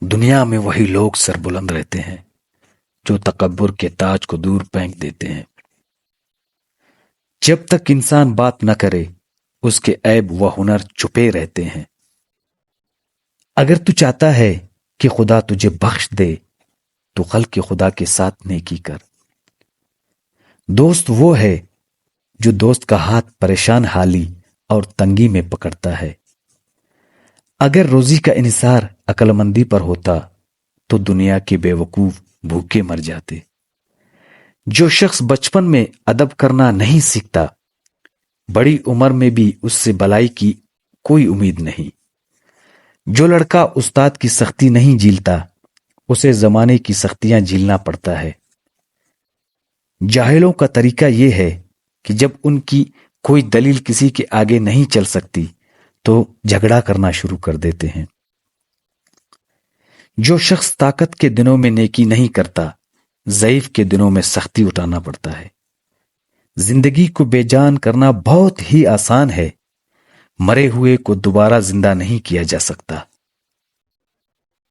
دنیا میں وہی لوگ سربلند رہتے ہیں جو تکبر کے تاج کو دور پھینک دیتے ہیں۔ جب تک انسان بات نہ کرے اس کے عیب و ہنر چھپے رہتے ہیں۔ اگر تو چاہتا ہے کہ خدا تجھے بخش دے تو خلق خدا کے ساتھ نیکی کر۔ دوست وہ ہے جو دوست کا ہاتھ پریشان حالی اور تنگی میں پکڑتا ہے۔ اگر روزی کا انحصار عقل مندی پر ہوتا تو دنیا کے بے وقوف بھوکے مر جاتے۔ جو شخص بچپن میں ادب کرنا نہیں سیکھتا بڑی عمر میں بھی اس سے بلائی کی کوئی امید نہیں۔ جو لڑکا استاد کی سختی نہیں جھیلتا اسے زمانے کی سختیاں جھیلنا پڑتا ہے۔ جاہلوں کا طریقہ یہ ہے کہ جب ان کی کوئی دلیل کسی کے آگے نہیں چل سکتی تو جھگڑا کرنا شروع کر دیتے ہیں۔ جو شخص طاقت کے دنوں میں نیکی نہیں کرتا ضعیف کے دنوں میں سختی اٹھانا پڑتا ہے۔ زندگی کو بے جان کرنا بہت ہی آسان ہے، مرے ہوئے کو دوبارہ زندہ نہیں کیا جا سکتا۔